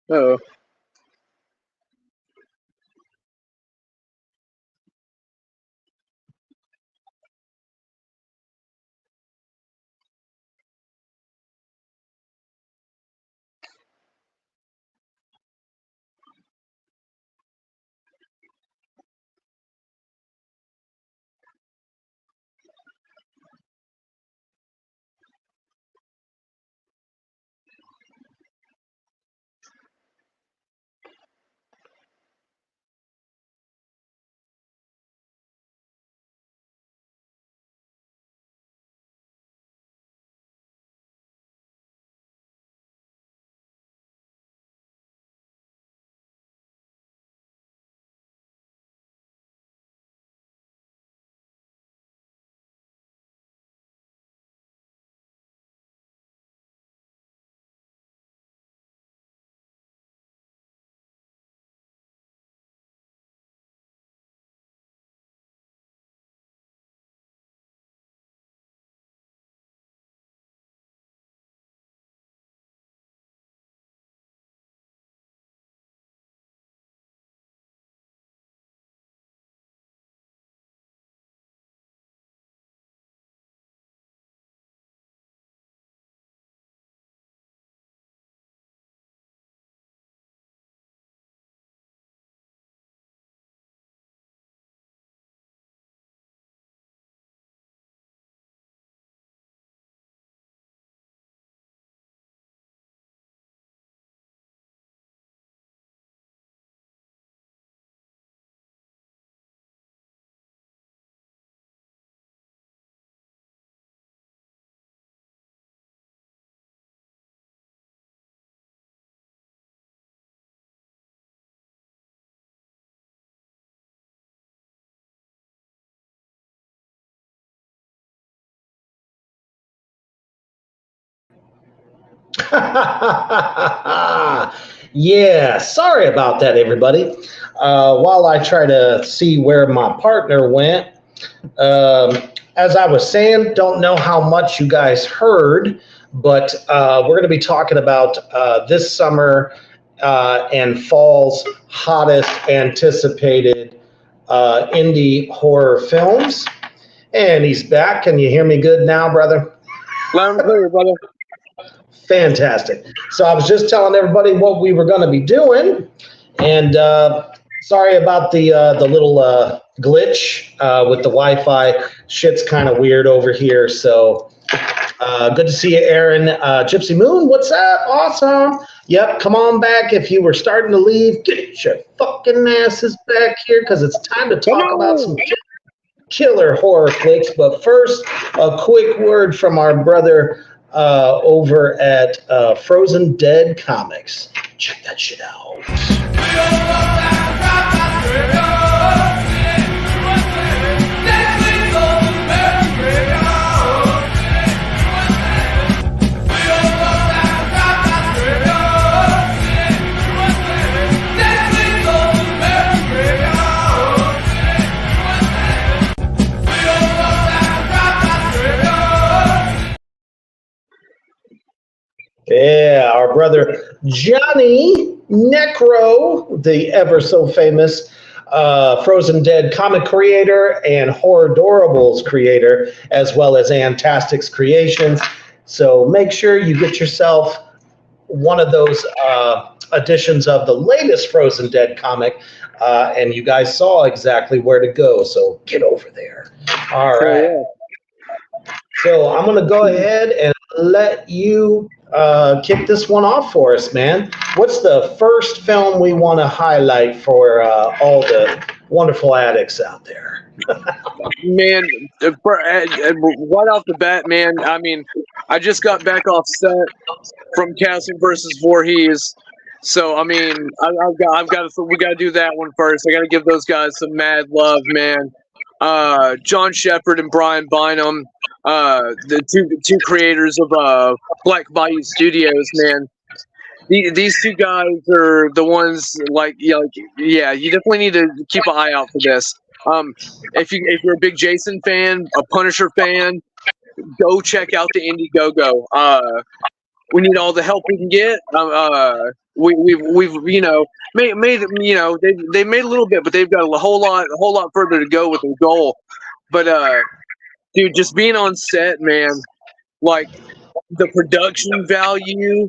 Oh. Yeah, sorry about that, everybody. While I try to see where my partner went, um, as I was saying, don't know how much you guys heard, but we're going to be talking about this summer and fall's hottest anticipated indie horror films. And he's back. Can you hear me good now, brother? Loud and clear, brother. Fantastic. So I was just telling everybody what we were going to be doing, and sorry about the little glitch with the Wi-Fi. Shit's kind of weird over here. So good to see you, Aaron. Gypsy Moon, what's up? Awesome. Yep, come on back. If you were starting to leave, get your fucking asses back here because it's time to talk about some killer horror flicks. But first, a quick word from our brother over at Frozen Dead Comics. Check that shit out. Yeah, our brother Johnny Necro, the ever so famous Frozen Dead comic creator and Horror Doorables creator, as well as Antastics Creations. So make sure you get yourself one of those editions of the latest Frozen Dead comic, and you guys saw exactly where to go. So get over there. All right. So I'm going to go ahead and let you kick this one off for us, man. What's the first film we want to highlight for all the wonderful addicts out there? Man, right off the bat, man, I mean, I just got back off set from Castle versus Voorhees. So, I mean, we got to do that one first. I got to give those guys some mad love, man. John Shepherd and Brian Bynum, the two creators of Black Bayou Studios, man. These two guys are the ones you definitely need to keep an eye out for this. If you're a big Jason fan, a Punisher fan, go check out the Indiegogo. We need all the help we can get. we've made they made a little bit, but they've got a whole lot further to go with their goal. But dude, just being on set, man, like the production value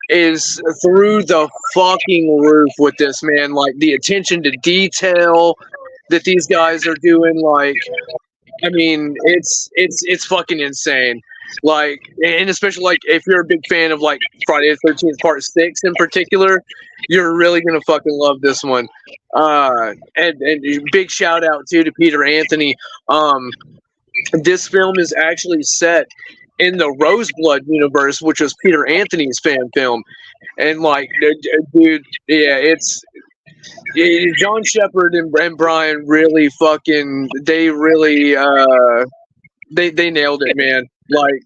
is through the fucking roof with this, man. Like the attention to detail that these guys are doing, like, I mean, it's fucking insane. Like, and especially like if you're a big fan of like Friday the 13th Part 6 in particular, you're really gonna fucking love this one. And big shout out too to Peter Anthony. This film is actually set in the Roseblood universe, which was Peter Anthony's fan film, and like, dude, yeah, John Shepard and Brian really they nailed it, man. Like,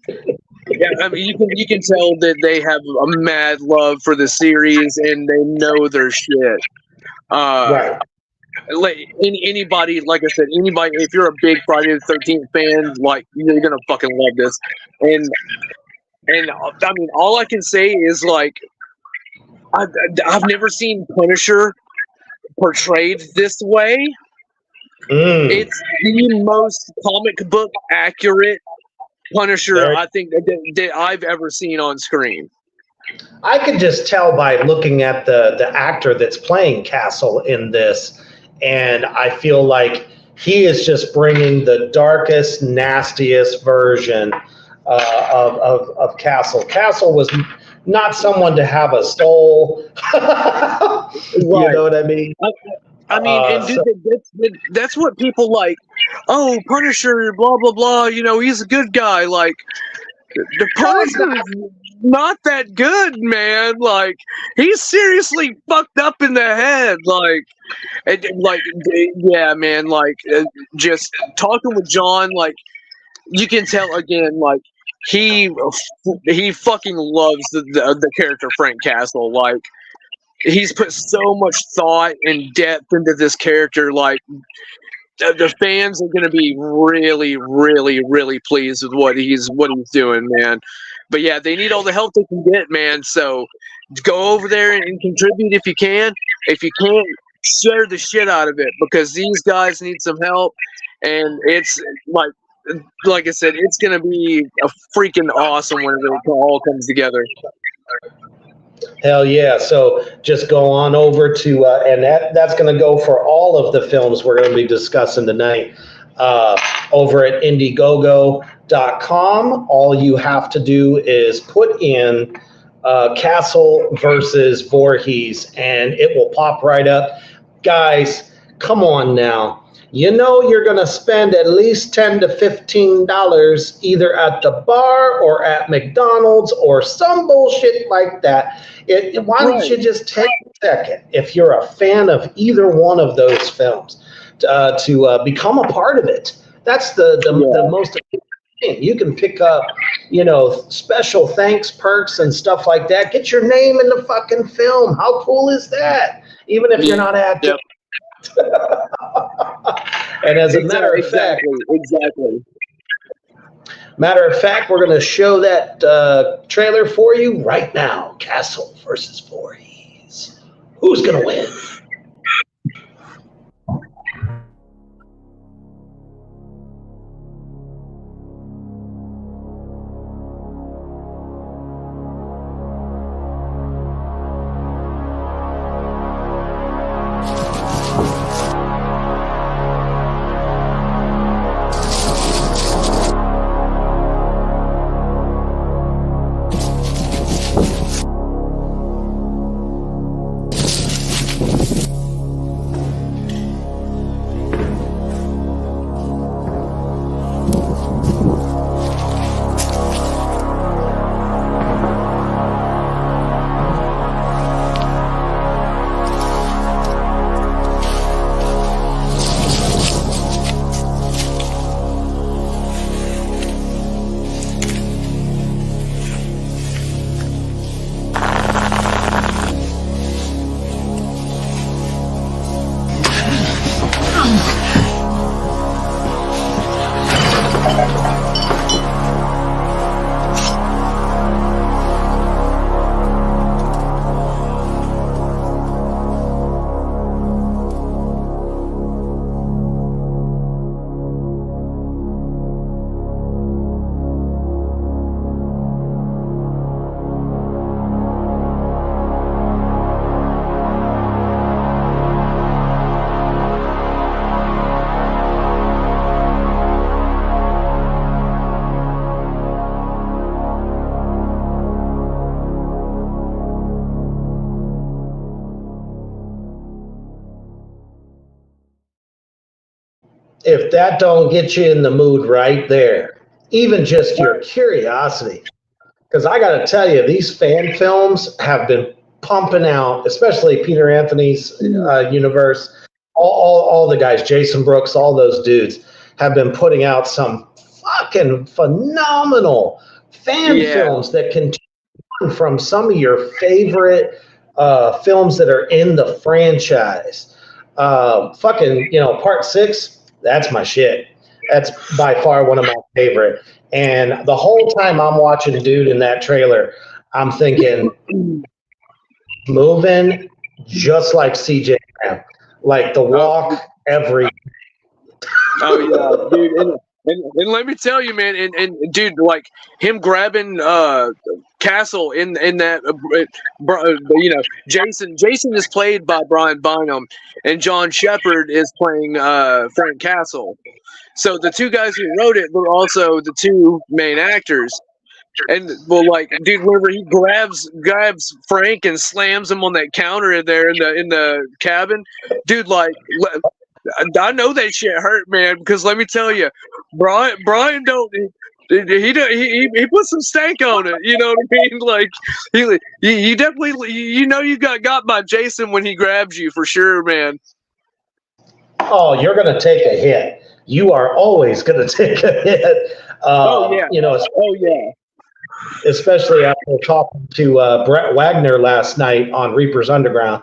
yeah, I mean, you can tell that they have a mad love for the series and they know their shit. Right. Like anybody, like I said, anybody, if you're a big Friday the 13th fan, like, you're gonna fucking love this. And I mean, all I can say is, like, I've never seen Punisher portrayed this way. It's the most comic book accurate Punisher I think that I've ever seen on screen. I could just tell by looking at the actor that's playing Castle in this, and I feel like he is just bringing the darkest, nastiest version of Castle. Castle was not someone to have a soul. You know what I mean? I mean, and dude, that's what people like. Oh, Punisher, blah blah blah. You know, he's a good guy. Like, the Punisher is not that good, man. Like, he's seriously fucked up in the head. Like, yeah, man. Like, just talking with John, like, you can tell again, like, he fucking loves the character Frank Castle. Like, he's put so much thought and depth into this character. Like, the fans are going to be really, really, really pleased with what he's doing, man. But yeah, they need all the help they can get, man. So go over there and contribute if you can. If you can't, share the shit out of it, because these guys need some help. And it's like I said, it's going to be a freaking awesome when it all comes together. Hell yeah. So just go on over to, and that's going to go for all of the films we're going to be discussing tonight, over at Indiegogo.com. All you have to do is put in Castle versus Voorhees, and it will pop right up. Guys, come on now. You know you're going to spend at least $10 to $15 either at the bar or at McDonald's or some bullshit like that. Why don't you just take a second, if you're a fan of either one of those films, to become a part of it? That's the most important thing. You can pick up, special thanks, perks, and stuff like that. Get your name in the fucking film. How cool is that? Even if you're not acting. Yep. And as a matter of fact, we're going to show that trailer for you right now. Castle versus Voorhees. Who's going to win? if that don't get you in the mood right there, even just your curiosity. Because I got to tell you, these fan films have been pumping out, especially Peter Anthony's universe. All the guys, Jason Brooks, all those dudes have been putting out some fucking phenomenal fan films that can turn from some of your favorite films that are in the franchise. Part 6, that's my shit. That's by far one of my favorite. And the whole time I'm watching dude in that trailer, I'm thinking, moving just like CJ Graham, like the walk every. Oh yeah, dude, and let me tell you, man, and dude, like him grabbing Castle in that, Jason is played by Brian Bynum, and John Shepard is playing Frank Castle. So the two guys who wrote it were also the two main actors. And well, like, dude, whenever he grabs Frank and slams him on that counter in there in the cabin, dude, like, I know that shit hurt, man. Because let me tell you, Brian don't. He put some stank on it. You know what I mean? Like, you definitely, you got by Jason when he grabs you for sure, man. Oh, you're gonna take a hit. You are always gonna take a hit. Oh yeah. Especially after talking to Brett Wagner last night on Reaper's Underground,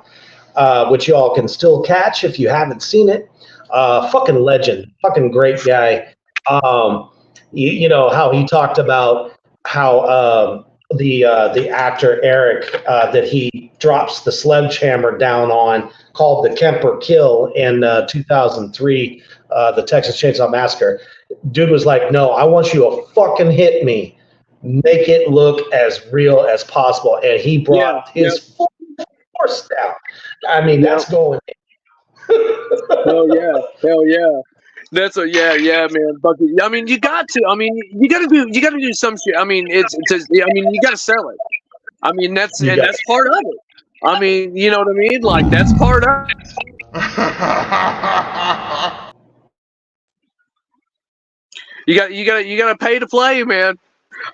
which y'all can still catch if you haven't seen it. Fucking legend, fucking great guy. You know how he talked about how the actor Eric that he drops the sledgehammer down on, called the Kemper Kill in 2003, the Texas Chainsaw Massacre. Dude was like, no, I want you to fucking hit me. Make it look as real as possible. And he brought his full force down. I mean, that's going Hell yeah. That's man. Bucky. I mean, you got to do some shit. I mean, you got to sell it. I mean, that's part of it. I mean, you know what I mean? Like, that's part of it. You got to pay to play, man.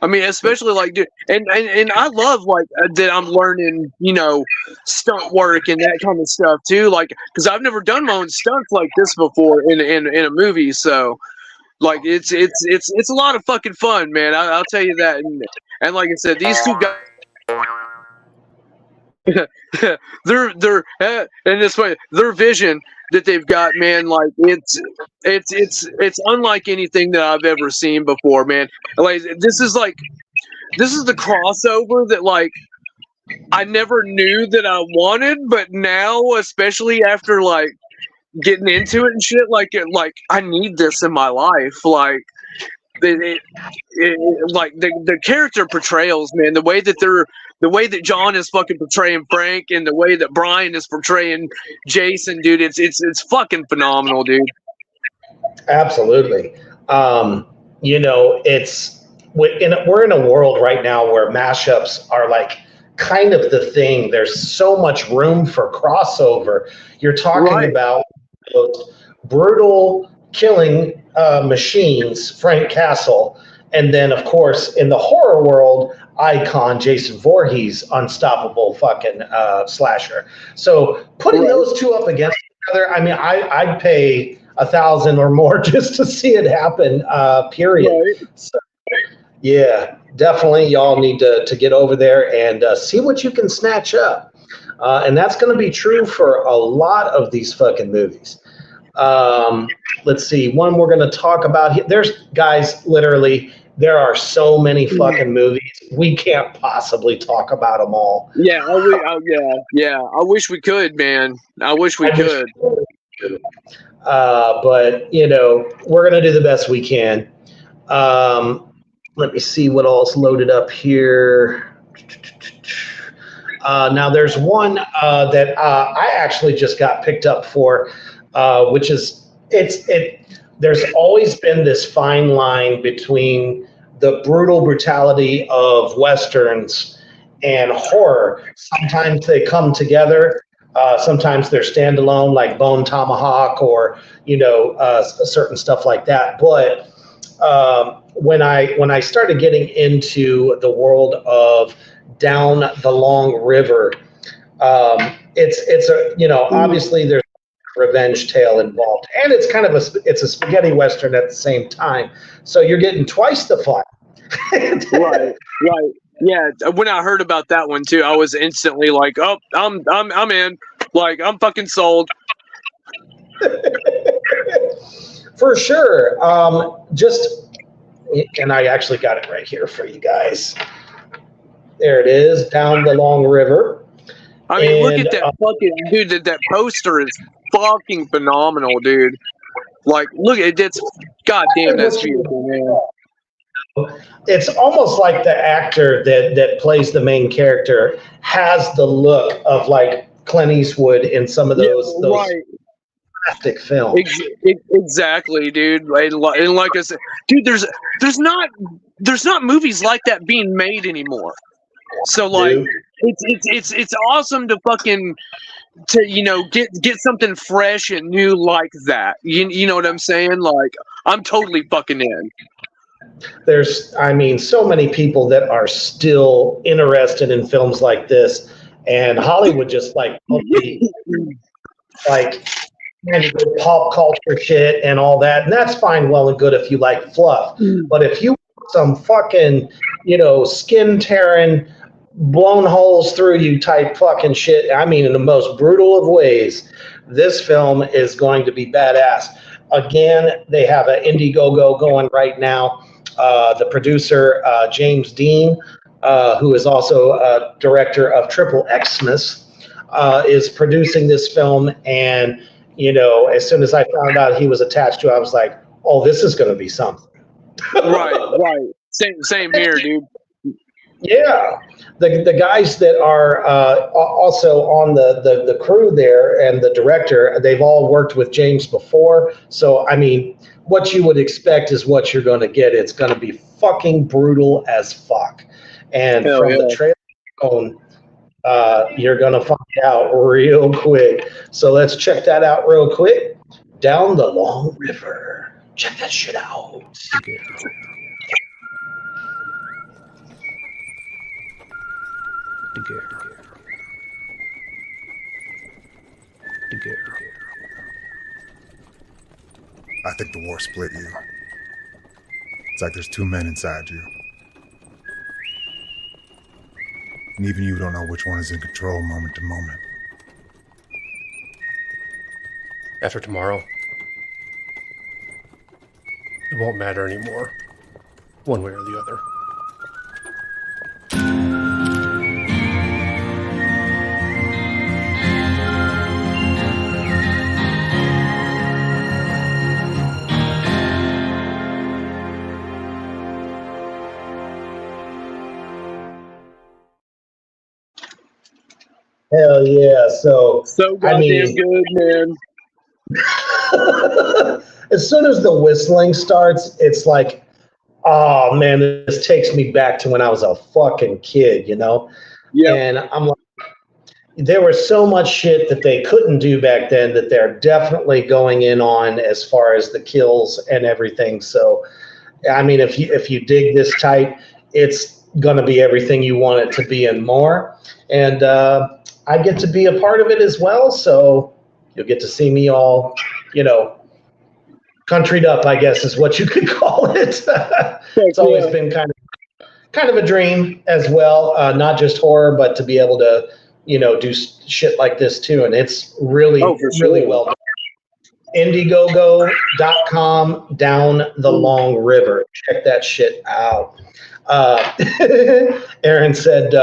I mean, especially like, dude, and I love like that I'm learning, stunt work and that kind of stuff too. Like, because I've never done my own stunts like this before in a movie. So, like, it's a lot of fucking fun, man. I'll tell you that. And like I said, these two guys. they're and it's funny, their vision that they've got, man, like it's unlike anything that I've ever seen before, man. Like this is the crossover that like I never knew that I wanted, but now, especially after like getting into it and shit, like I need this in my life. Like like the character portrayals, man, the way that John is fucking portraying Frank and the way that Brian is portraying Jason, dude, it's fucking phenomenal, dude. Absolutely. We're in a world right now where mashups are like kind of the thing. There's so much room for crossover. You're talking about those brutal killing machines, Frank Castle, and then of course in the horror world, icon Jason Voorhees, unstoppable fucking slasher. So putting those two up against each other, I mean, I'd pay $1,000 or more just to see it happen. Period. Right. So, yeah, definitely, y'all need to get over there and see what you can snatch up, and that's going to be true for a lot of these fucking movies. Let's see, one we're going to talk about. There's guys, literally, there are so many fucking movies. We can't possibly talk about them all. Yeah, I wish we could, man. I wish we could. But we're going to do the best we can. Let me see what all's loaded up here. Now there's one that I actually just got picked up for, which is there's always been this fine line between the brutality of Westerns and horror. Sometimes they come together, Sometimes they're standalone, like Bone Tomahawk, or certain stuff like that. But when I started getting into the world of Down the Long River, it's a obviously there's a revenge tale involved, and it's kind of it's a spaghetti western at the same time. So you're getting twice the fun. Right. Yeah, when I heard about that one too, I was instantly like, "Oh, I'm in. Like, I'm fucking sold." For sure. And I actually got it right here for you guys. There it is, Down the Long River. I mean, look at that fucking dude. That poster is fucking phenomenal, dude. Like, look at it's goddamn, that's beautiful, man. It's almost like the actor that plays the main character has the look of like Clint Eastwood in some of those plastic films. Exactly, dude. And like I said, dude, there's not movies like that being made anymore. So like, it's awesome to fucking get something fresh and new like that. You know what I'm saying? Like, I'm totally fucking in. There's, so many people that are still interested in films like this, and Hollywood just like pop culture shit and all that, and that's fine, well and good if you like fluff. But if you want some fucking, skin tearing, blown holes through you type fucking shit, in the most brutal of ways, this film is going to be badass. Again, they have an Indiegogo going right now. The producer, James Dean, who is also a director of Triple Xmas, is producing this film. And, as soon as I found out he was attached to it, I was like, oh, this is going to be something. Right. Same here, dude. Yeah. The guys that are also on the crew there and the director, they've all worked with James before. So, what you would expect is what you're going to get. It's going to be fucking brutal as fuck. And the trailer alone, you're going to find out real quick. So let's check that out real quick. Down the Long River. Check that shit out. I think the war split you. It's like there's two men inside you. And even you don't know which one is in control moment to moment. After tomorrow, it won't matter anymore, one way or the other. Hell yeah. So goddamn good, man. As soon as the whistling starts, it's like, oh man, this takes me back to when I was a fucking kid, Yeah. And I'm like, there was so much shit that they couldn't do back then that they're definitely going in on as far as the kills and everything. So, if you dig this type, it's going to be everything you want it to be and more. And I get to be a part of it as well. So you'll get to see me all, countryed up, I guess is what you could call it. It's always been kind of a dream as well. Not just horror, but to be able to, do shit like this too. And it's really, really well done. Indiegogo.com, Down the Long River. Check that shit out. Aaron said,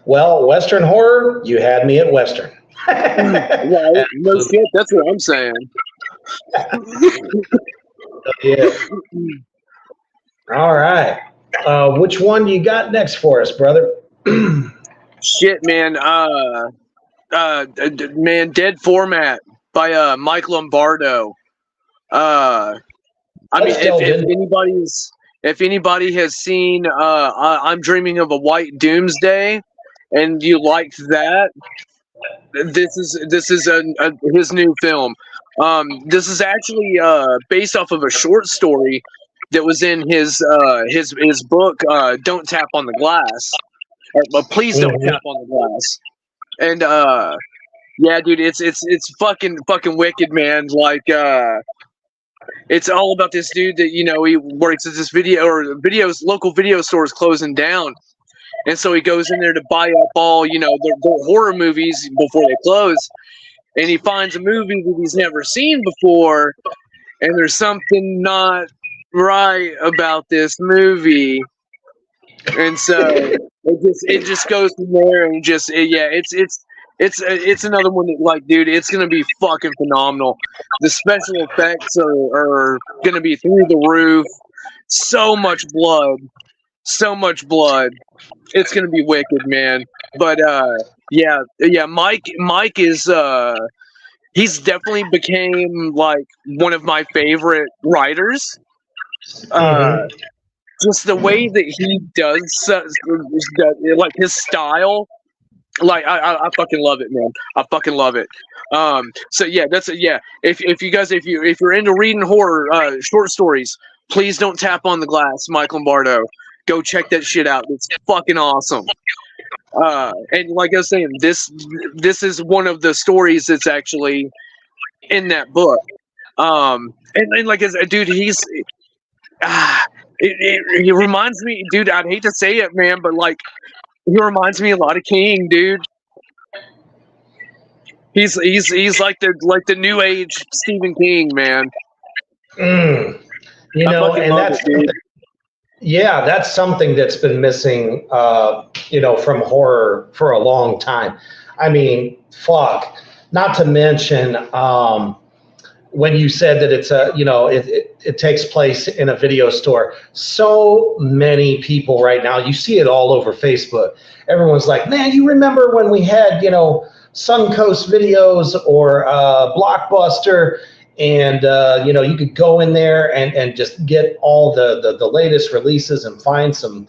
well, Western horror, you had me at Western. Yeah, no shit, that's what I'm saying. Yeah. All right. Which one you got next for us, brother? Shit, man. Dead Format by Mike Lombardo. If anybody has seen I'm Dreaming of a White Doomsday and you liked that, this is his new film. This is actually based off of a short story that was in his book. Don't tap on the glass. Please don't tap on the glass. And yeah, dude, it's fucking wicked, man. Like it's all about this dude that he works at this local video stores closing down. And so he goes in there to buy up all, the horror movies before they close. And he finds a movie that he's never seen before. And there's something not right about this movie. And so it just goes from there and it's another one that, like, dude, it's going to be fucking phenomenal. The special effects are going to be through the roof. So much blood. It's gonna be wicked, man. But yeah. Mike is he's definitely became like one of my favorite writers. Just the way that he does, like his style. Like I fucking love it, man. I fucking love it. So yeah, If you're into reading horror short stories, please don't tap on the glass, Mike Lombardo. Go check that shit out. It's fucking awesome. And like I was saying, this is one of the stories that's actually in that book. And like, dude, he reminds me, dude. I'd hate to say it, man, but like, he reminds me a lot of King, dude. He's like the new age Stephen King, man. And that's it, yeah, that's something that's been missing, from horror for a long time. I mean, fuck. Not to mention, when you said that it's it takes place in a video store. So many people right now, you see it all over Facebook. Everyone's like, man, you remember when we had, Suncoast Videos or Blockbuster? And, you could go in there and just get all the latest releases and find some,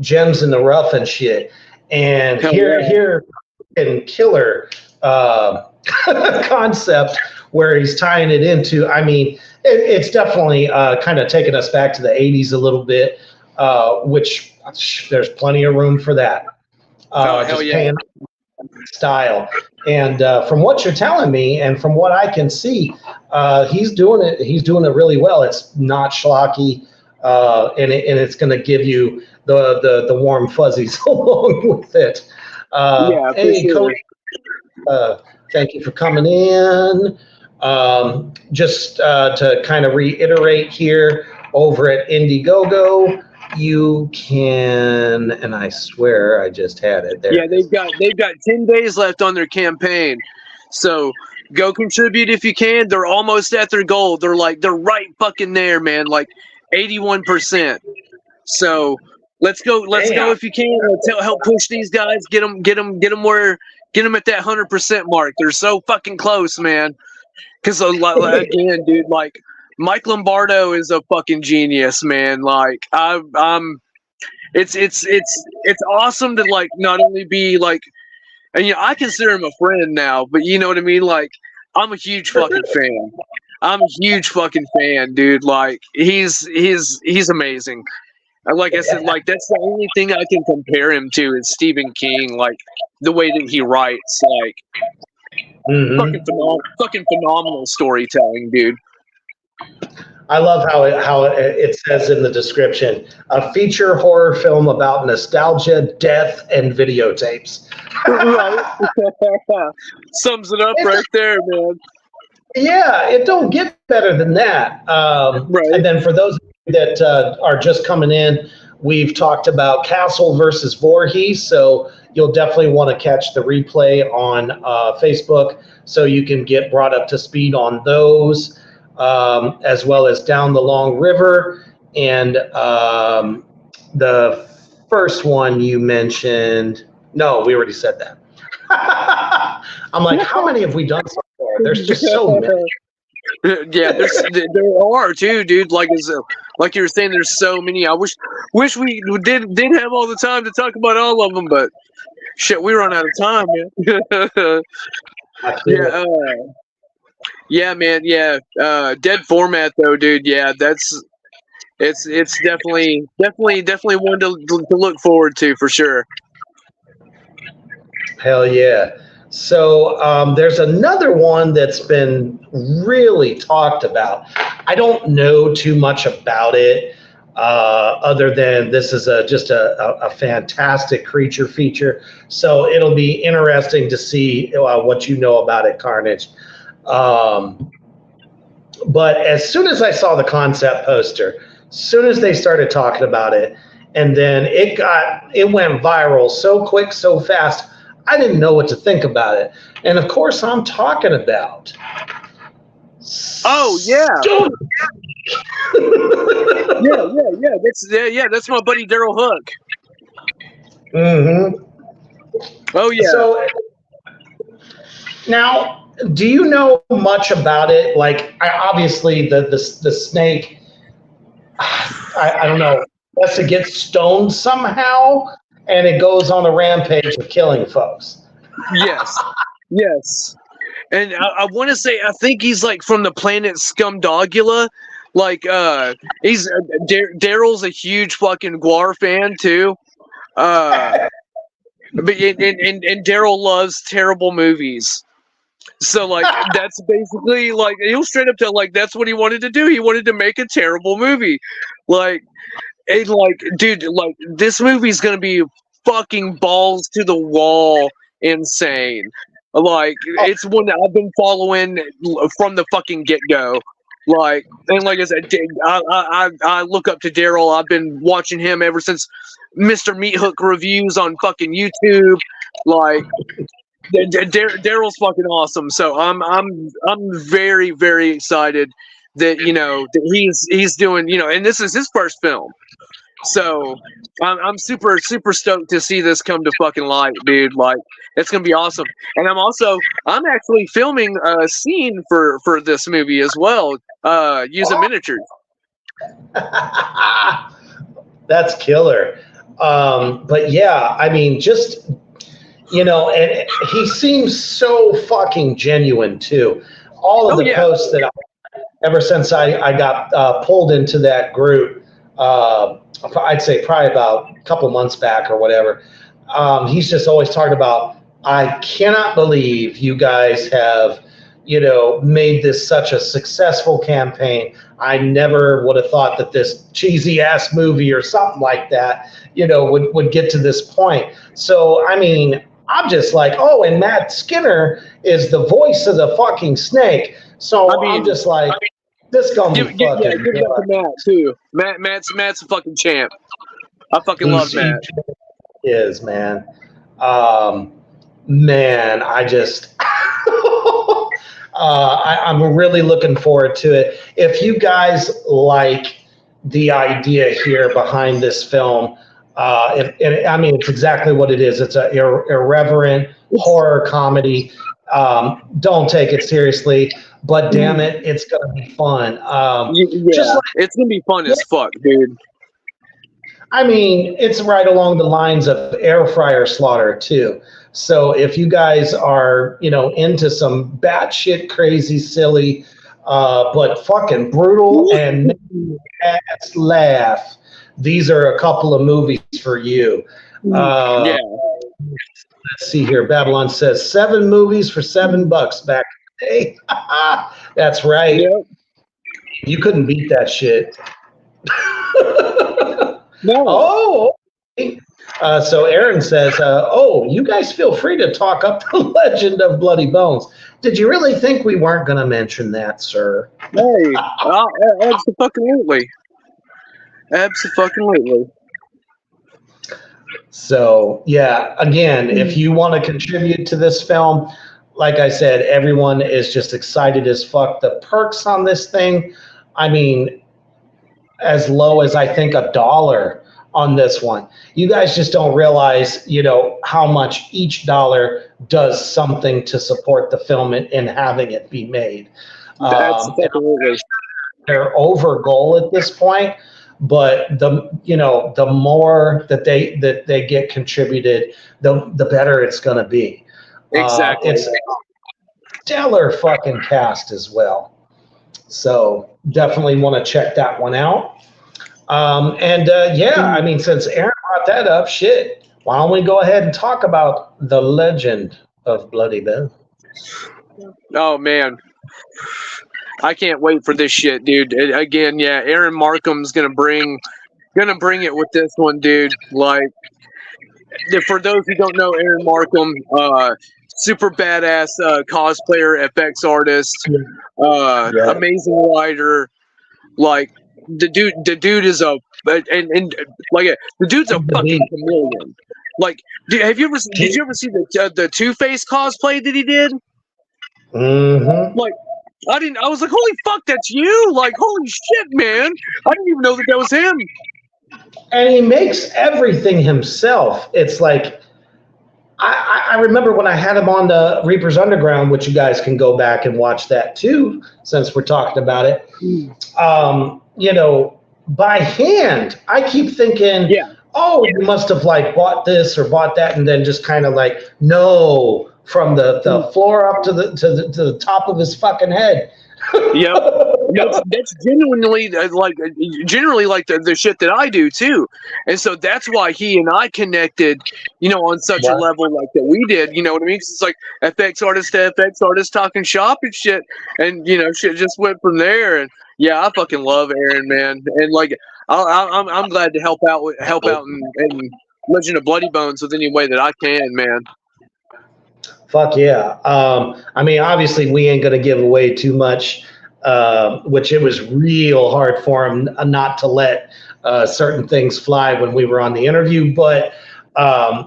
gems in the rough and shit. And here in killer concept where he's tying it into, I mean, it's definitely kind of taking us back to the 80s a little bit, which there's plenty of room for that. Hell yeah. Style. And from what you're telling me and from what I can see, he's doing it really well. It's not schlocky, and it's going to give you the warm fuzzies along with it. Hey, sure. Coach, thank you for coming in. Just to kind of reiterate here, over at Indiegogo, you can, and I swear I just had it there. Yeah, they've got 10 days left on their campaign, so go contribute if you can. They're almost at their goal. They're right fucking there, man. Like 81%. So let's go if you can. Let's help push these guys. Get them at that 100% mark. They're so fucking close, man. Because again, dude, like, Mike Lombardo is a fucking genius, man. Like, it's awesome to, like, not only be like, and I consider him a friend now, but you know what I mean. Like, I'm a huge fucking fan. I'm a huge fucking fan, dude. Like, he's amazing. Like I said, like, that's the only thing I can compare him to is Stephen King. Like, the way that he writes, like, fucking phenomenal storytelling, dude. I love how it says in the description, a feature horror film about nostalgia, death, and videotapes. Right. Sums it up right there, man. Yeah, it don't get better than that. Right. And then for those that are just coming in, we've talked about Castle versus Voorhees, so you'll definitely want to catch the replay on Facebook so you can get brought up to speed on those. As well as Down the Long River, and the first one you mentioned. No, we already said that. I'm like, how many have we done so far? There's just so many. Yeah, there are too, dude. Like you were saying, there's so many. I wish we did have all the time to talk about all of them, but Shit, we run out of time, man. Yeah, man. Yeah, dead format though, dude. Yeah, it's definitely one to look forward to for sure. Hell yeah. So there's another one that's been really talked about. I don't know too much about it other than this is just a fantastic creature feature. So it'll be interesting to see what you know about it, Carnage. But as soon as I saw the concept poster, as soon as they started talking about it, and then it went viral so quick, so fast, I didn't know what to think about it. And of course, I'm talking about. Oh yeah. That's my buddy Daryl Hook. Mm-hmm. Oh yeah. So now, do you know much about it? Like, obviously, the snake. I don't know. Has to get stoned somehow, and it goes on a rampage of killing folks. Yes. And I want to say, I think he's like from the planet Scumdogula. Like, he's Daryl's a huge fucking Guar fan too. But and Daryl loves terrible movies. So like that's basically like he'll straight up tell like that's what he wanted to do. He wanted to make a terrible movie. Like, and like, dude, like this movie's gonna be fucking balls to the wall insane. Like it's one that I've been following from the fucking get go. Like, and like I said, I look up to Daryl. I've been watching him ever since Mr. Meat Hook reviews on fucking YouTube. Like, Daryl's fucking awesome. So I'm very, very excited that that he's doing and this is his first film. So I'm super stoked to see this come to fucking light, dude. Like it's gonna be awesome. And I'm actually filming a scene for this movie as well, using miniatures. That's killer. But yeah, I mean, just and he seems so fucking genuine too. All of the posts that ever since I got pulled into that group. I'd say probably about a couple months back or whatever. He's just always talking about, I cannot believe you guys have, made this such a successful campaign. I never would have thought that this cheesy ass movie or something like that, would get to this point. So, I mean, I'm just like, oh, and Matt Skinner is the voice of the fucking snake. So I'm just like, this gonna be fucking give it up to Matt too. Matt's a fucking champ. I fucking love Matt. He is, man. Man, I just I'm really looking forward to it. If you guys like the idea here behind this film, I mean, it's exactly what it is. It's an irreverent horror comedy. Don't take it seriously. But damn it, it's gonna be fun. It's gonna be fun as fuck, dude. I mean, it's right along the lines of air fryer slaughter too. So if you guys are, into some batshit crazy, silly, but fucking brutal and make you laugh, these are a couple of movies for you. Let's see here. Babylon says 7 movies for $7 back. Hey, that's right. Yep. You couldn't beat that shit. No. Oh. So Aaron says, you guys feel free to talk up the legend of Bloody Bones. Did you really think we weren't going to mention that, sir? Hey, absolutely. Absolutely. So, yeah, again, if you want to contribute to this film, like I said, everyone is just excited as fuck. The perks on this thing, I mean, as low as I think $1 on this one. You guys just don't realize, how much each dollar does something to support the film and having it be made. That's definitely their over goal at this point. but the more that they get contributed, the better it's going to be. Exactly. It's a stellar fucking cast as well. So definitely want to check that one out. I mean, since Aaron brought that up, shit, why don't we go ahead and talk about the legend of Bloody Bill? Oh man, I can't wait for this shit, dude. Again, yeah, Aaron Markham's gonna bring it with this one, dude. Like, for those who don't know, Aaron Markham, super badass cosplayer, FX artist, amazing writer. Like, the dude is the dude's a fucking chameleon. Like, did you ever see the Two-Face cosplay that he did? Mm-hmm. Like, I was like, holy fuck, that's you! Like, holy shit, man! I didn't even know that was him. And he makes everything himself. It's like, I remember when I had him on the Reaper's Underground, which you guys can go back and watch that too, since we're talking about it. By hand, I keep thinking, oh, you must have like bought this or bought that, and then just kind of like, no, from the floor up to the top of his fucking head. That's genuinely generally like the shit that I do too, and so that's why he and I connected, on such a level like that we did. You know what I mean? 'Cause it's like FX artist to FX artist talking shop and shit, and shit just went from there. And yeah, I fucking love Aaron, man, and like I'm glad to help out in Legend of Bloody Bones with any way that I can, man. Fuck yeah. I mean, obviously, we ain't going to give away too much, which it was real hard for him not to let certain things fly when we were on the interview. But,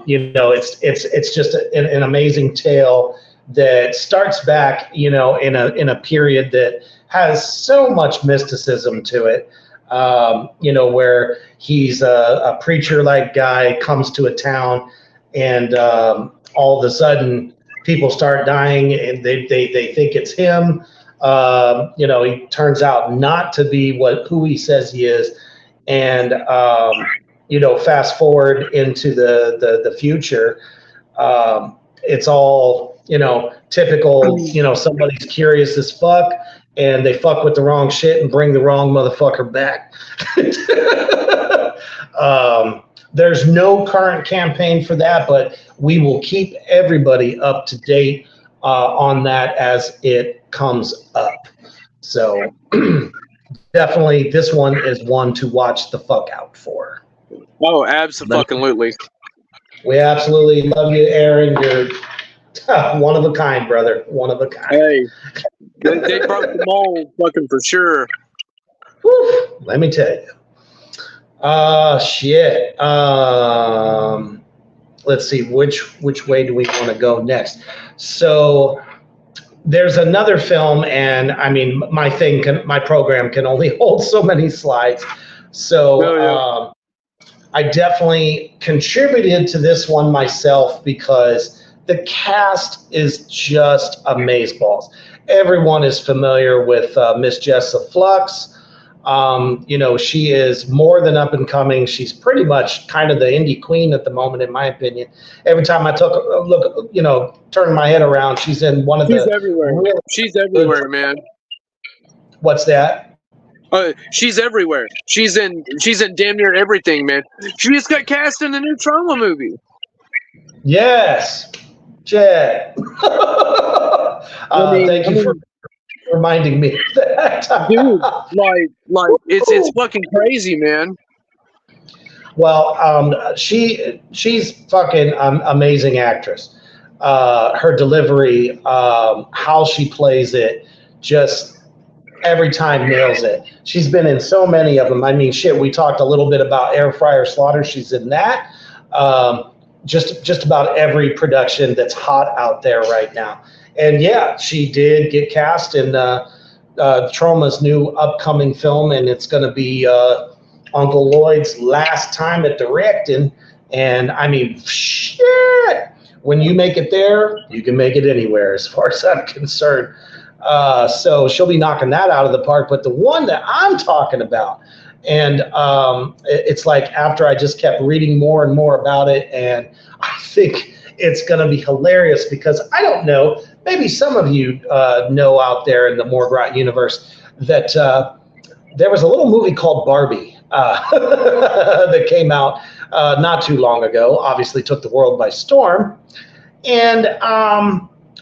it's just an amazing tale that starts back, in a period that has so much mysticism to it, where he's a preacher-like guy, comes to a town, and all of a sudden, people start dying, and they think it's him. He turns out not to be who he says he is. And fast forward into the future, it's all typical. Somebody's curious as fuck, and they fuck with the wrong shit and bring the wrong motherfucker back. There's no current campaign for that, but we will keep everybody up to date on that as it comes up. So definitely this one is one to watch the fuck out for. Oh, absolutely. We absolutely love you, Aaron. You're one of a kind, brother. One of a kind. Hey, they broke the mold fucking for sure. Whew, let me tell you. Shit. Let's see, which way do we want to go next? So there's another film, and I mean, my program can only hold so many slides. So I definitely contributed to this one myself because the cast is just amazeballs. Everyone is familiar with Miss Jessa Flux. She is more than up and coming. She's pretty much kind of the indie queen at the moment, in my opinion. Every time I turn my head around, she's in one of the. She's everywhere. She's everywhere, man. What's that? She's everywhere. She's in damn near everything, man. She just got cast in the new Trauma movie. Yes, Chad. Thank you for reminding me of that. Dude, like it's fucking crazy, man. Well, she's fucking amazing actress. Her delivery, how she plays it, just every time nails it. She's been in so many of them. I mean, shit, we talked a little bit about Air Fryer Slaughter. She's in that. Just about every production that's hot out there right now. And yeah, she did get cast in Troma's new upcoming film, and it's going to be Uncle Lloyd's last time at directing. And I mean, shit, when you make it there, you can make it anywhere as far as I'm concerned. So she'll be knocking that out of the park. But the one that I'm talking about And it's like after I just kept reading more and more about it, and I think it's going to be hilarious because I don't know, maybe some of you know out there in the Morgrot universe that there was a little movie called Barbie that came out not too long ago, obviously took the world by storm. And,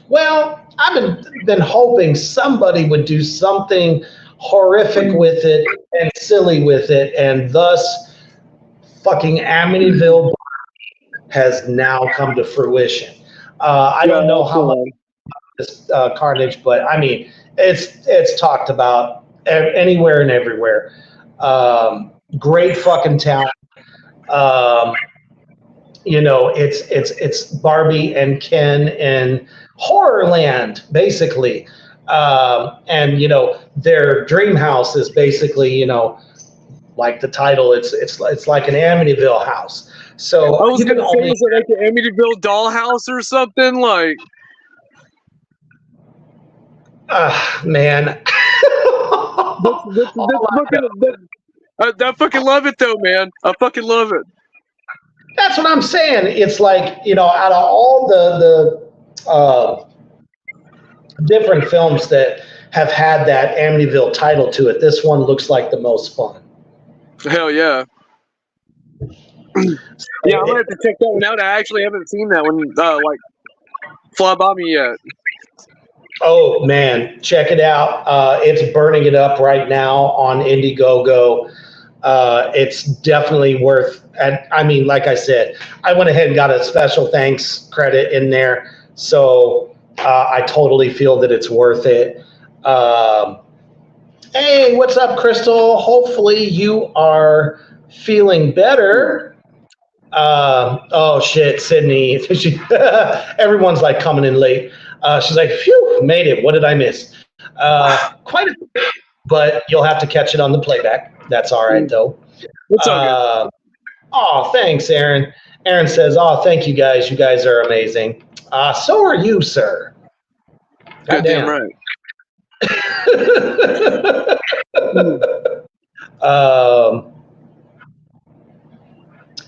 well, I've been hoping somebody would do something horrific with it and silly with it, and thus fucking Amityville has now come to fruition. I don't know how much this Carnage, but I mean, it's talked about anywhere and everywhere. Great fucking talent. You know, it's Barbie and Ken and Horrorland, basically. And you know, their dream house is basically, you know, like the title, it's like an Amityville house. So I was gonna say, is it like the Amityville dollhouse or something? Like, man. I fucking love it though, man. I fucking love it. That's what I'm saying. It's like, you know, out of all the different films that have had that Amityville title to it, this one looks like the most fun. Hell yeah. Yeah, I'm gonna have to check that one out. I actually haven't seen that one like fly by me yet. Oh man, check it out. It's burning it up right now on Indiegogo. It's definitely worth. And I mean, like I said, I went ahead and got a special thanks credit in there, so I totally feel that it's worth it. Hey, what's up, Crystal? Hopefully you are feeling better. Oh shit, Sydney. Everyone's like coming in late. She's like, phew, made it. What did I miss? Quite a bit, but you'll have to catch it on the playback. That's all right, though. It's all good. Oh, thanks, Aaron. Aaron says, oh, thank you guys. You guys are amazing. So are you, sir. Goddamn right.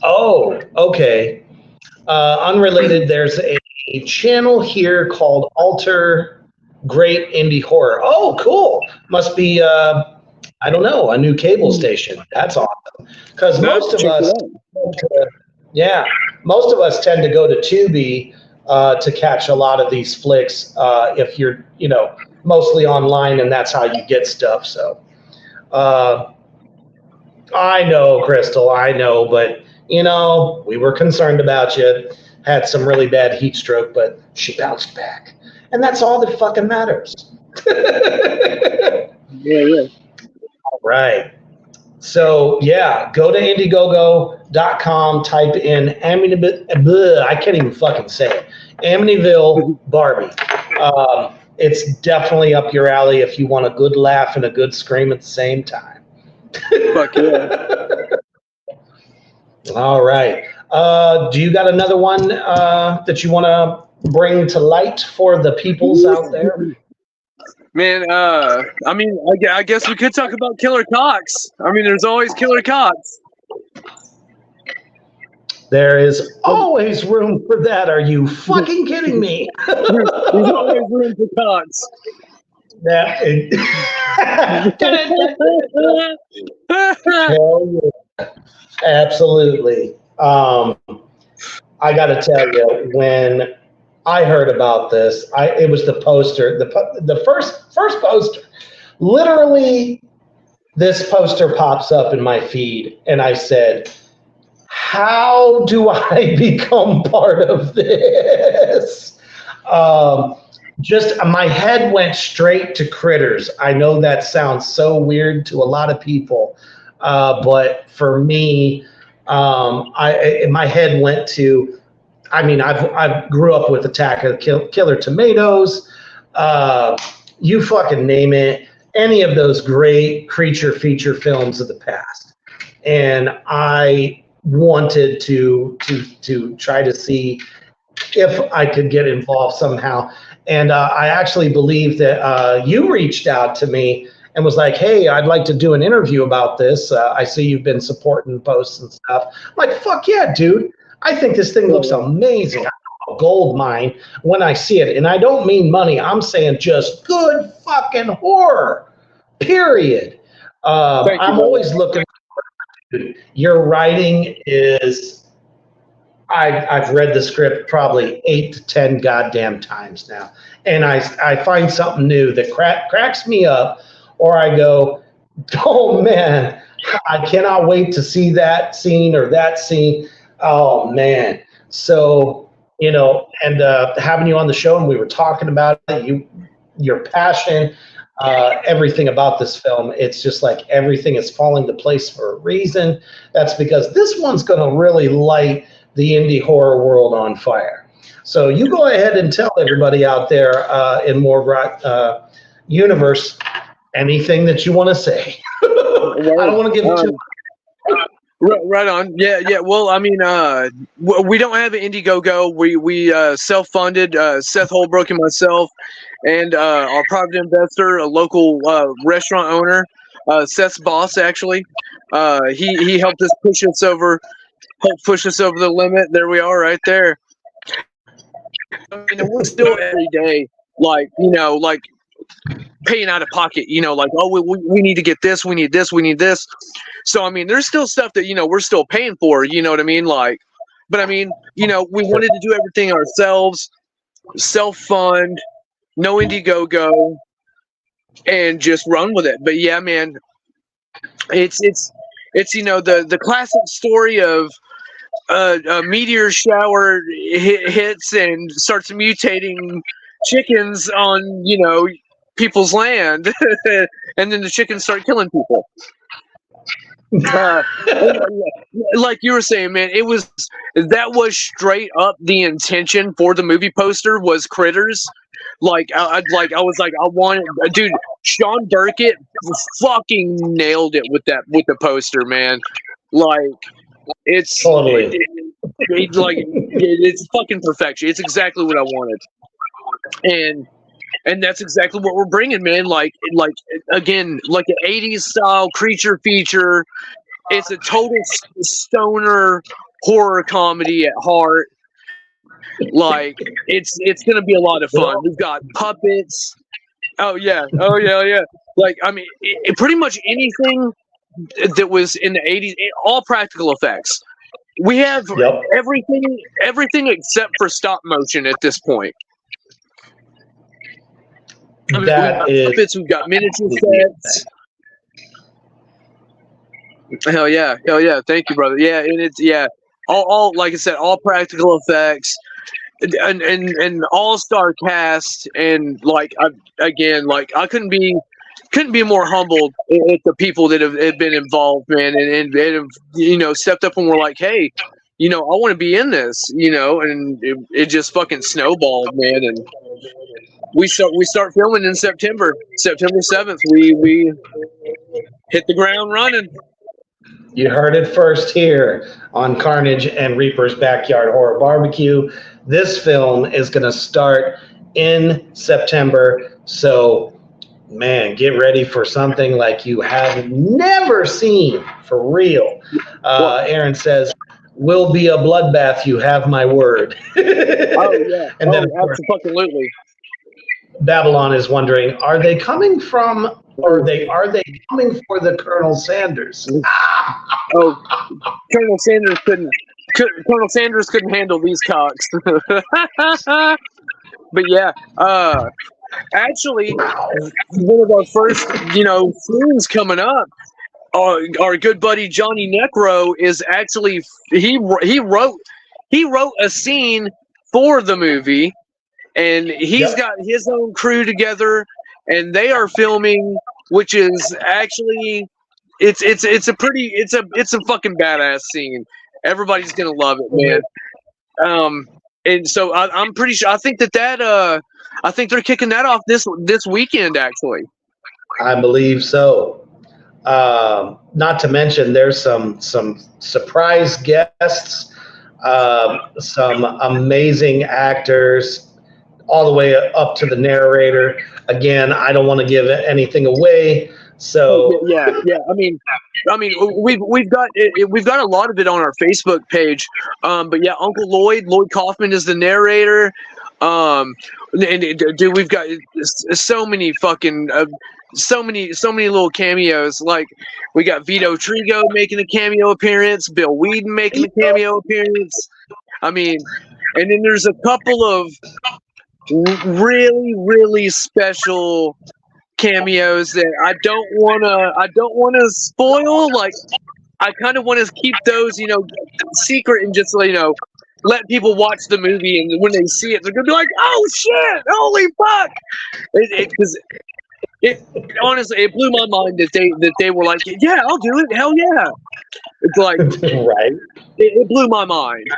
Oh, okay. Unrelated, there's a channel here called Alter Great Indie Horror. Oh, cool. Must be, I don't know, a new cable station. That's awesome. Because most of us, most of us tend to go to Tubi to catch a lot of these flicks if you're, you know, mostly online, and that's how you get stuff. So I know, Crystal, I know, but, you know, we were concerned about you. Had some really bad heat stroke, but she bounced back. And that's all that fucking matters. Yeah. All right. So, yeah, go to Indiegogo.com, type in Amityville, I can't even fucking say it, Amityville Barbie. It's definitely up your alley if you want a good laugh and a good scream at the same time. Fuck yeah. All right. Do you got another one that you want to bring to light for the peoples out there? Man, I mean, I guess we could talk about Killer Cox. I mean, there's always Killer Cox. There is always room for that. Are you fucking kidding me? There's always room for Cox. Hell yeah. Absolutely. I got to tell you, when I heard about this, it was the poster, the first poster. Literally, this poster pops up in my feed, and I said, how do I become part of this? Just my head went straight to Critters. I know that sounds so weird to a lot of people, but for me, my head went to, I mean, I grew up with Attack of the Killer Tomatoes, you fucking name it, any of those great creature feature films of the past. And I wanted to try to see if I could get involved somehow. And I actually believe that you reached out to me and was like, hey, I'd like to do an interview about this. I see you've been supporting posts and stuff. I'm like, fuck yeah, dude. I think this thing looks amazing. A gold mine when I see it. And I don't mean money. I'm saying just good fucking horror, period. I'm always looking. Your writing is, I've read the script probably 8 to 10 goddamn times now. And I find something new that cracks me up, or I go, oh man, I cannot wait to see that scene or that scene. Oh man. So, you know, and having you on the show and we were talking about it, your passion, everything about this film, it's just like everything is falling to place for a reason. That's because this one's going to really light the indie horror world on fire. So you go ahead and tell everybody out there in More Universe anything that you want to say. I don't want to give it too much. Right on. Yeah. Well, I mean, we don't have an Indiegogo. We self-funded, Seth Holbrook and myself, and our private investor, a local restaurant owner, Seth's boss, actually. He helped us push us over the limit. There we are, right there. I mean, we're still every day, like, you know, like paying out of pocket, you know, like, oh, we need to get this, we need this, we need this. So, I mean, there's still stuff that, you know, we're still paying for, you know what I mean? Like, but I mean, you know, we wanted to do everything ourselves, self-fund, no Indiegogo, and just run with it. But yeah, man, it's you know, the classic story of a meteor shower hits and starts mutating chickens on, you know, people's land, and then the chickens start killing people. Like you were saying, man, that was straight up the intention for the movie poster was critters. Like I was like, I wanted, dude, Sean Burkett fucking nailed it with the poster, man. Like it's totally it's fucking perfection. It's exactly what I wanted, and that's exactly what we're bringing, man. Like again, like an 80s style creature feature. It's a total stoner horror comedy at heart. Like it's gonna be a lot of fun. We've got puppets. Oh yeah. Like I mean, pretty much anything that was in the 80s, all practical effects. We have everything except for stop motion at this point. I mean, we've got miniature sets. Hell yeah. Thank you, brother. Yeah, and it's all like I said, all practical effects, and all-star cast, and like I couldn't be more humbled at the people that have been involved, man, and have, you know, stepped up and were like, hey, you know, I want to be in this, you know, and it just fucking snowballed, man, and we start filming in September 7th. We hit the ground running. You heard it first here on Carnage and Reaper's Backyard Horror Barbecue. This film is going to start in September, so man, get ready for something like you have never seen, for real. Aaron says, will be a bloodbath, you have my word. Oh yeah, and then absolutely. Babylon is wondering, are they coming from, or are they coming for the Colonel Sanders? Oh, Colonel Sanders couldn't handle these cocks. But yeah, actually, one of our first, you know, scenes coming up, our good buddy Johnny Necro is actually he wrote a scene for the movie, and he's got his own crew together, and they are filming, which is actually it's a fucking badass scene. Everybody's gonna love it, man. And so I'm pretty sure. I think that I think they're kicking that off this weekend, actually. I believe so. Not to mention, there's some surprise guests, some amazing actors, all the way up to the narrator. Again, I don't want to give anything away, So Yeah. I mean, we've got a lot of it on our Facebook page. But yeah, Uncle Lloyd Kaufman is the narrator. Dude, we've got so many fucking so many little cameos. Like we got Vito Trigo making a cameo appearance, Bill Whedon making a cameo appearance. I mean, and then there's a couple of really special cameos that I don't wanna spoil. Like I kind of want to keep those, secret and just let people watch the movie, and when they see it, they're gonna be like, "Oh shit! Holy fuck!" Because honestly, it blew my mind that they were like, "Yeah, I'll do it. Hell yeah!" It's like right. it blew my mind,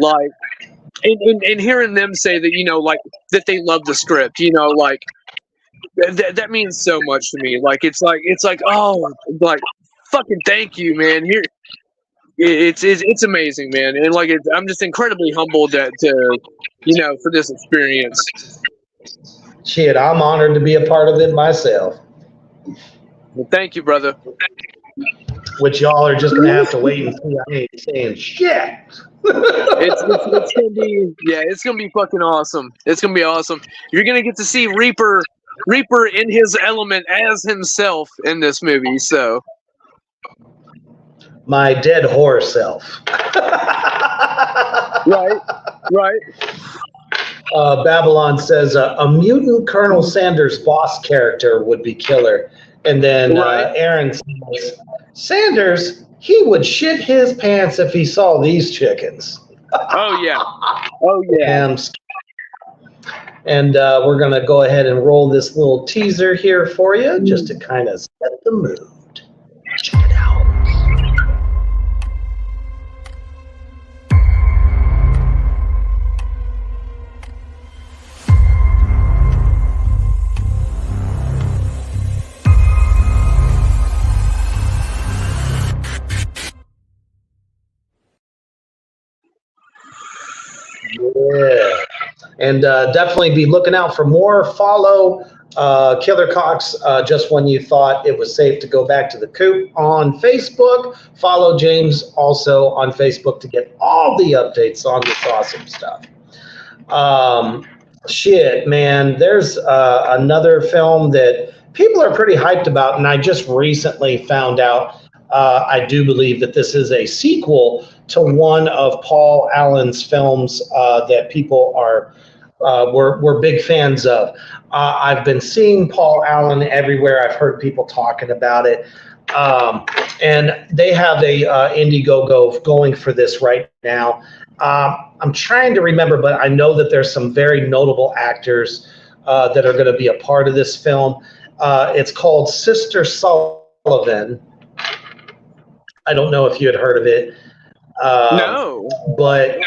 like. And hearing them say that, like that they love the script, like that means so much to me. Like it's like oh, like fucking thank you, man. Here, it's amazing, man. And like I'm just incredibly humbled to for this experience. Shit, I'm honored to be a part of it myself. Well, thank you, brother. Which y'all are just gonna have to wait and see. I ain't saying shit. It's gonna be fucking awesome. It's gonna be awesome. You're gonna get to see Reaper in his element as himself in this movie. So my dead horror self. Right. Babylon says a mutant Colonel Sanders boss character would be killer. And then Aaron says, Sanders, he would shit his pants if he saw these chickens. Oh yeah. And we're going to go ahead and roll this little teaser here for you just to kind of set the mood. Check it out. Yeah. And definitely be looking out for more. Follow Killer Cox just when you thought it was safe to go back to the coop on Facebook. Follow James also on Facebook to get all the updates on this awesome stuff. Shit, man, there's another film that people are pretty hyped about, and I just recently found out. I do believe that this is a sequel to one of Paul Allen's films that people are were big fans of. I've been seeing Paul Allen everywhere. I've heard people talking about it, and they have a Indiegogo going for this right now. I'm trying to remember, but I know that there's some very notable actors that are going to be a part of this film. It's called Sister Sullivan. I don't know if you had heard of it. No. But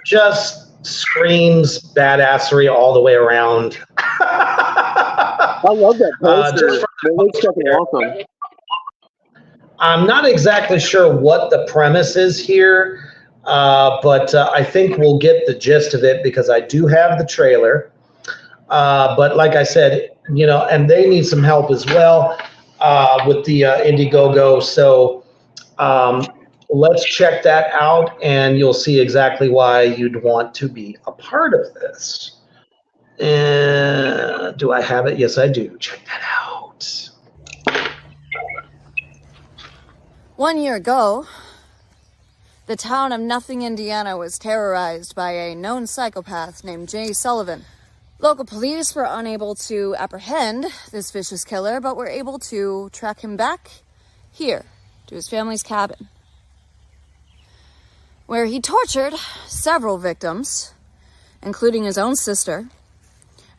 just screams badassery all the way around. I love that poster. It looks fucking awesome. I'm not exactly sure what the premise is here, but I think we'll get the gist of it because I do have the trailer. But like I said, and they need some help as well with the Indiegogo. So let's check that out, and you'll see exactly why you'd want to be a part of this. Do I have it? Yes, I do. Check that out. 1 year ago, the town of Nothing, Indiana was terrorized by a known psychopath named Jay Sullivan. Local police were unable to apprehend this vicious killer, but were able to track him back here to his family's cabin, where he tortured several victims, including his own sister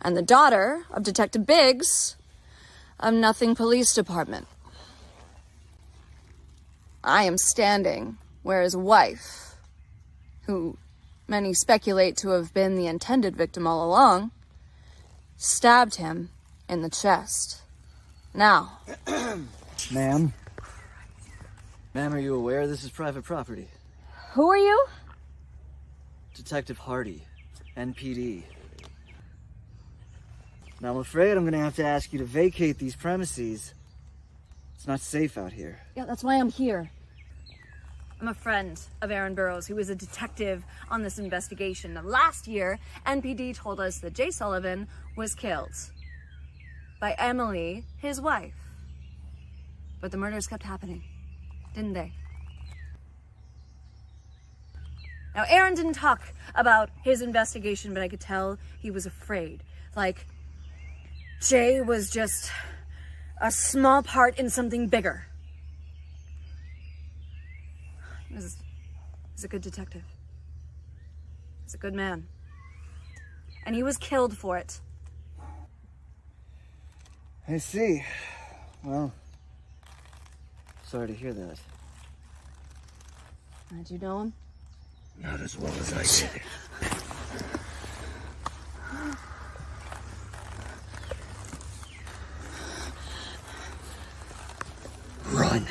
and the daughter of Detective Biggs of Nothing Police Department. I am standing where his wife, who many speculate to have been the intended victim all along, stabbed him in the chest. Now. Ma'am, are you aware this is private property? Who are you? Detective Hardy, NPD. Now I'm afraid I'm gonna have to ask you to vacate these premises. It's not safe out here. Yeah, that's why I'm here. I'm a friend of Aaron Burroughs, who was a detective on this investigation. Now, last year, NPD told us that Jay Sullivan was killed by Emily, his wife. But the murders kept happening, didn't they? Now, Aaron didn't talk about his investigation, but I could tell he was afraid. Like, Jay was just a small part in something bigger. He was a good detective. He's a good man. And he was killed for it. I see. Well, sorry to hear that. Did you know him? Not as well as I did. Run.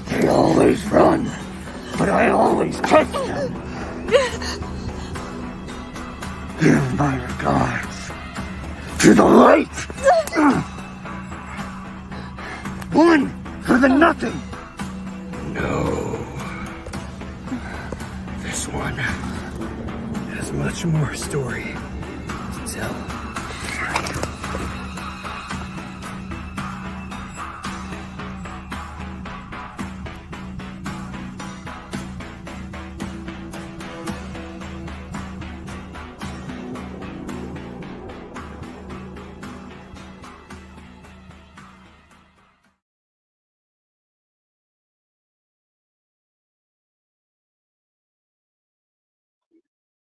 They always run, but I always catch them. Give my regards to the light. One for the nothing. No. This one has much more story to tell.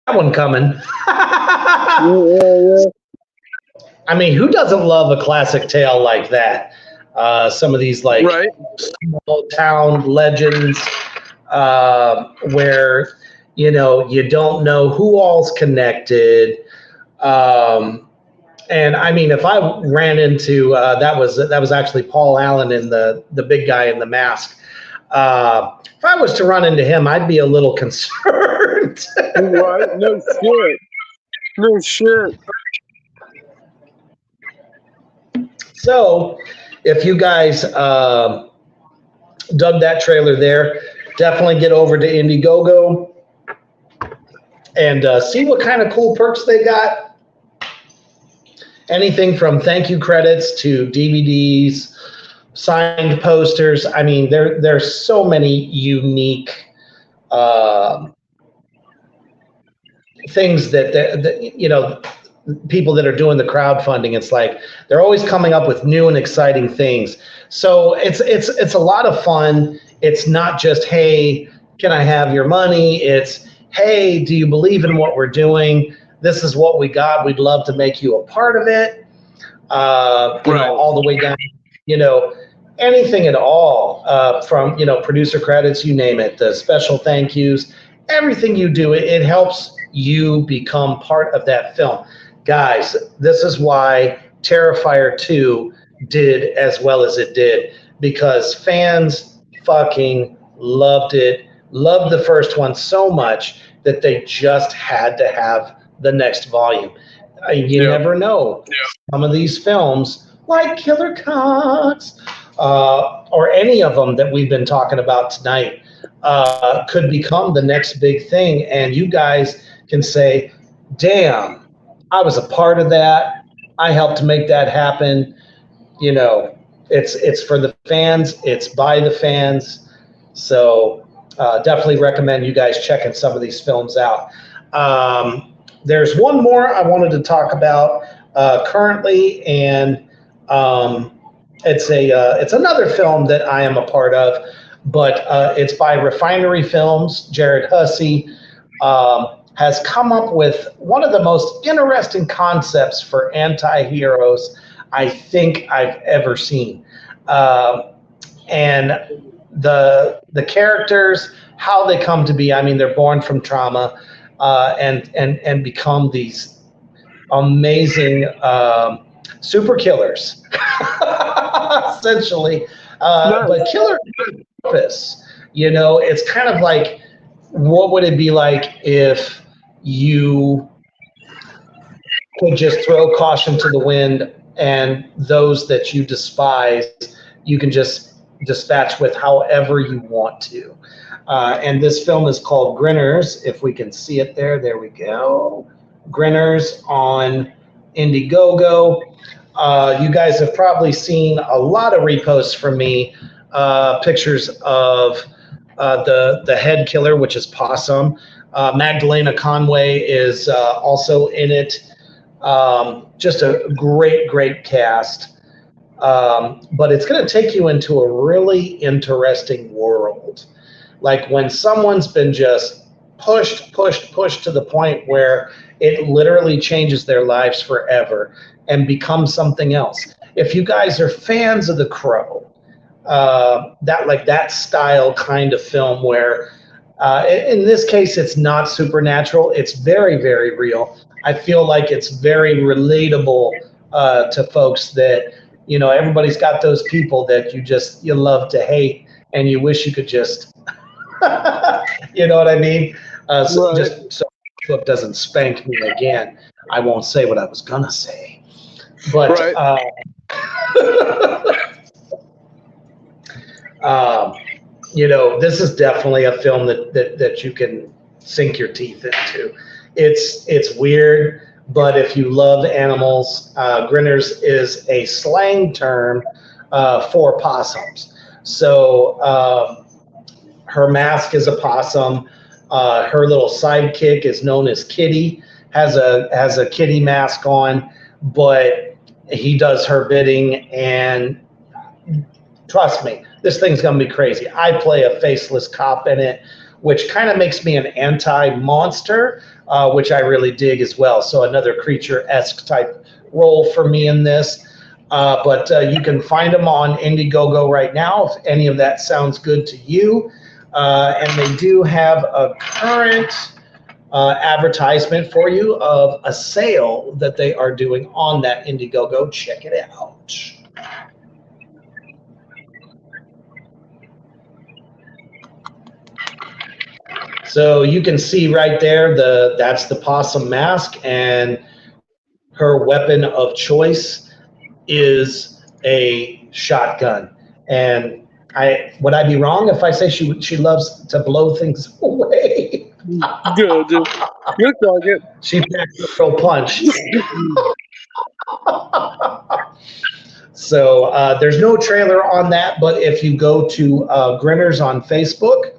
That one coming. Yeah. I mean, who doesn't love a classic tale like that? Some of these like Right. small town legends where you don't know who all's connected. And I mean, if I ran into that was actually Paul Allen in the big guy in the mask. If I was to run into him, I'd be a little concerned. Right? No shit. No shit. So, if you guys dug that trailer there, definitely get over to Indiegogo and see what kind of cool perks they got. Anything from thank you credits to DVDs, signed posters. I mean, there's so many unique things that people that are doing the crowdfunding. It's like they're always coming up with new and exciting things. So it's a lot of fun. It's not just, hey, can I have your money? It's, hey, do you believe in what we're doing? This is what we got. We'd love to make you a part of it. All the way down, anything at all, from, producer credits, you name it, the special thank yous, everything you do, it helps you become part of that film. Guys, this is why Terrifier 2 did as well as it did, because fans fucking loved it, loved the first one so much that they just had to have the next volume. You never know. Some of these films, like Killer Cocks, or any of them that we've been talking about tonight, could become the next big thing. And you guys can say, damn, I was a part of that. I helped to make that happen. It's for the fans. It's by the fans. So definitely recommend you guys checking some of these films out. There's one more I wanted to talk about currently, and it's another film that I am a part of, but it's by Refinery Films. Jared Hussey has come up with one of the most interesting concepts for anti-heroes I think I've ever seen. And the characters, how they come to be. I mean, they're born from trauma, and become these amazing super killers, essentially. But killer purpose. You know, it's kind of like, what would it be like if you could just throw caution to the wind, and those that you despise, you can just dispatch with however you want to. And this film is called Grinners. If we can see it there we go. Grinners on Indiegogo. You guys have probably seen a lot of reposts from me, pictures of the head killer, which is Possum. Magdalena Conway is also in it. Just a great cast. But it's going to take you into a really interesting world. Like when someone's been just pushed to the point where it literally changes their lives forever and becomes something else. If you guys are fans of The Crow, that style kind of film where, in this case, it's not supernatural. It's very, very real. I feel like it's very relatable to folks that, you know, everybody's got those people that you love to hate and you wish you could just, you know what I mean? So just so Flip doesn't spank me again, I won't say what I was gonna say. But you know, this is definitely a film that you can sink your teeth into. It's weird, but if you love animals, Grinners is a slang term for possums. So her mask is a possum. Her little sidekick is known as Kitty, has a kitty mask on, but he does her bidding, and trust me, this thing's gonna be crazy. I play a faceless cop in it, which kind of makes me an anti-monster, which I really dig as well. So another creature-esque type role for me in this. But you can find them on Indiegogo right now if any of that sounds good to you. And they do have a current advertisement for you of a sale that they are doing on that Indiegogo. Check it out. So you can see right there, that's the possum mask, and her weapon of choice is a shotgun. And would I be wrong if I say she loves to blow things away? Good, dude. Good target. She packs a real punch. So there's no trailer on that, but if you go to Grinners on Facebook,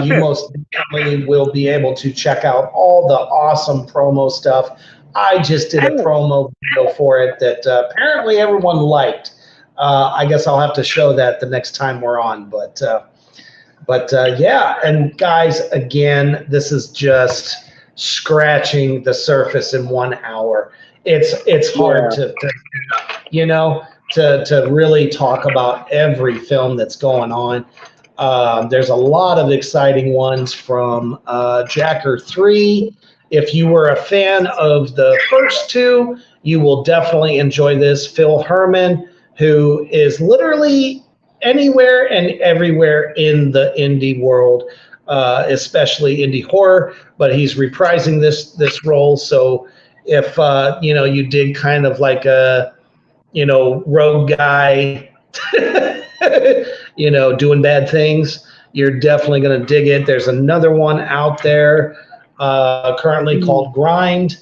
you most definitely will be able to check out all the awesome promo stuff. I just did a promo video for it that apparently everyone liked. I guess I'll have to show that the next time we're on. But yeah, and guys, again, this is just scratching the surface in 1 hour. It's hard to you know, to really talk about every film that's going on. There's a lot of exciting ones from Jacker 3. If you were a fan of the first two, you will definitely enjoy this. Phil Herman, who is literally anywhere and everywhere in the indie world, especially indie horror, but he's reprising this role. So if you know, you did kind of like a, you know, rogue guy, you know, doing bad things, you're definitely going to dig it. There's another one out there currently called Grind.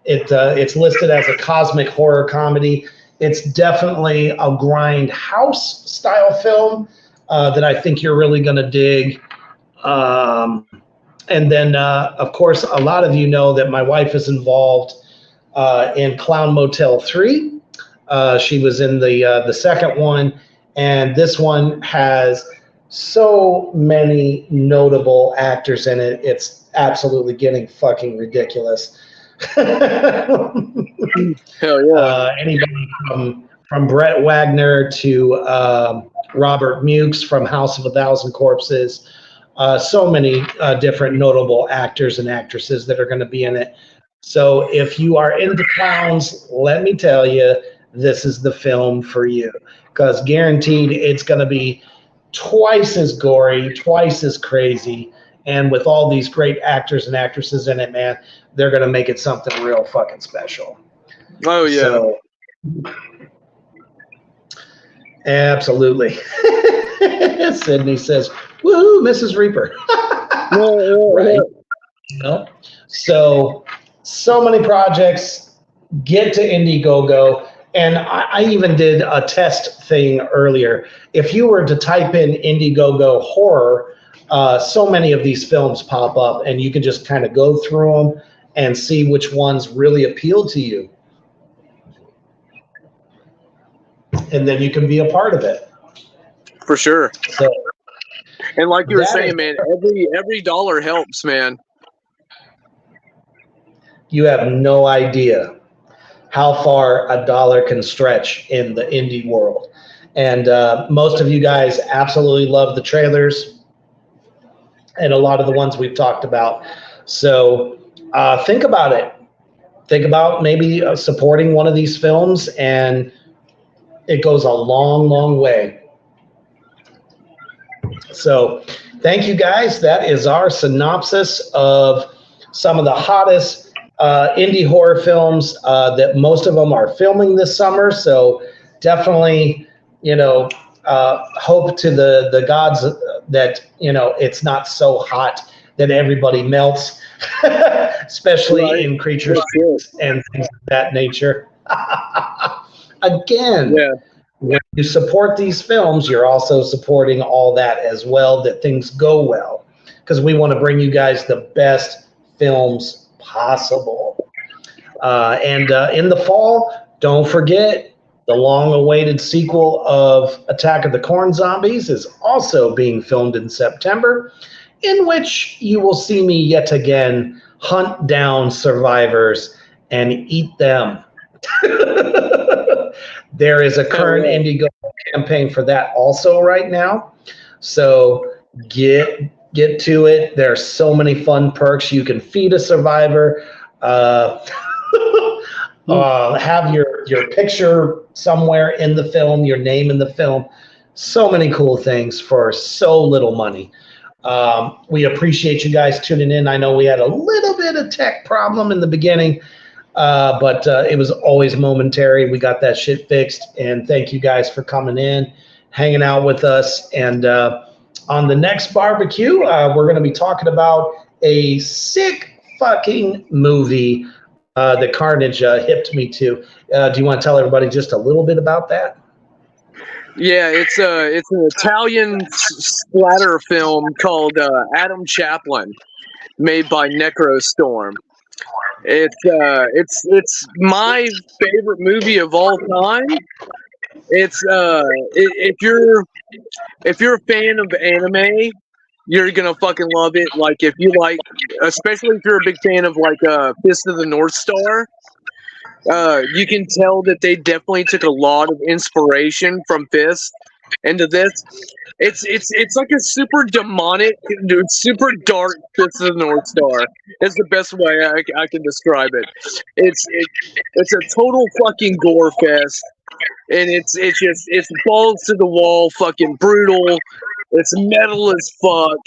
It's listed as a cosmic horror comedy. It's definitely a grindhouse style film that I think you're really going to dig. And then, of course, a lot of you know that my wife is involved in Clown Motel 3. She was in the second one, and this one has so many notable actors in it. It's absolutely getting fucking ridiculous. Hell yeah. Anybody from Brett Wagner to Robert Mukes from House of a Thousand Corpses. So many different notable actors and actresses that are going to be in it. So if you are into clowns, let me tell you, this is the film for you, because guaranteed it's going to be twice as gory, twice as crazy. And with all these great actors and actresses in it, man, they're going to make it something real fucking special. Oh yeah. So, absolutely. Sydney says, woohoo, Mrs. Reaper. Right. No. So many projects. Get to Indiegogo. And I even did a test thing earlier. If you were to type in Indiegogo horror, so many of these films pop up, and you can just kind of go through them and see which ones really appeal to you. And then you can be a part of it. For sure. So, and like you were saying, man, every dollar helps, man. You have no idea how far a dollar can stretch in the indie world. And most of you guys absolutely love the trailers and a lot of the ones we've talked about. So think about it. Think about maybe supporting one of these films, and it goes a long, long way. So thank you guys. That is our synopsis of some of the hottest indie horror films that most of them are filming this summer. So definitely, hope to the gods that, it's not so hot that everybody melts, especially in creatures and things of that nature. Again, when you support these films, you're also supporting all that as well, that things go well, because we want to bring you guys the best films possible. And in the fall, don't forget, the long-awaited sequel of Attack of the Corn Zombies is also being filmed in September, in which you will see me yet again hunt down survivors and eat them. There is a current Indiegogo campaign for that also right now. So get to it. There are so many fun perks. You can feed a survivor, have your picture somewhere in the film, your name in the film. So many cool things for so little money. We appreciate you guys tuning in. I know we had a little bit of tech problem in the beginning, but it was always momentary. We got that shit fixed, and thank you guys for coming in, hanging out with us. And on the next barbecue, we're going to be talking about a sick fucking movie that Carnage hipped me to. Do you want to tell everybody just a little bit about that? Yeah, it's an Italian splatter film called Adam Chaplin, made by Necrostorm. It's my favorite movie of all time. It's if you're a fan of anime, you're gonna fucking love it. Like if you like, especially if you're a big fan of like Fist of the North Star, you can tell that they definitely took a lot of inspiration from Fist into this. It's like a super demonic, super dark Fist of the North Star. It's the best way I can describe it. It's a total fucking gore fest, and it's balls to the wall, fucking brutal. It's metal as fuck.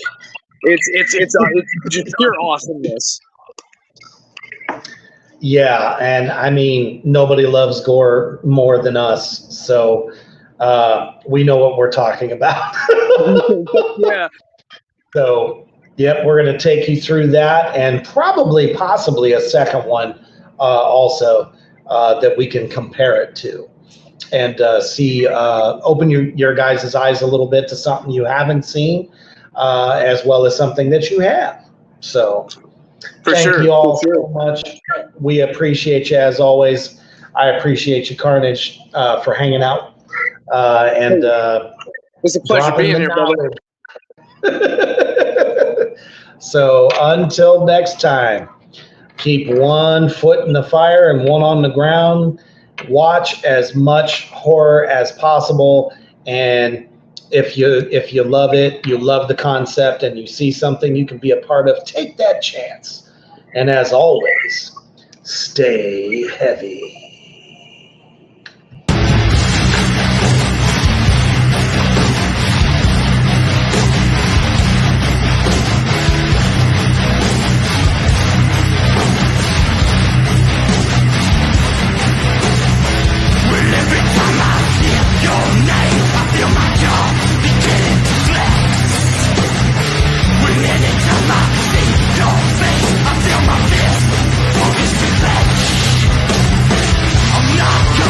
It's just pure awesomeness. Yeah, and I mean, nobody loves gore more than us, so we know what we're talking about. Yeah. So, yep, we're going to take you through that, and possibly a second one also that we can compare it to, and see, open your guys' eyes a little bit to something you haven't seen, as well as something that you have. So thank you all so much. We appreciate you as always. I appreciate you, Carnage, for hanging out. And it's a pleasure being here, brother. So until next time, Keep one foot in the fire and one on the ground. Watch as much horror as possible. And if you love it, you love the concept, and you see something you can be a part of, take that chance. And as always, stay heavy.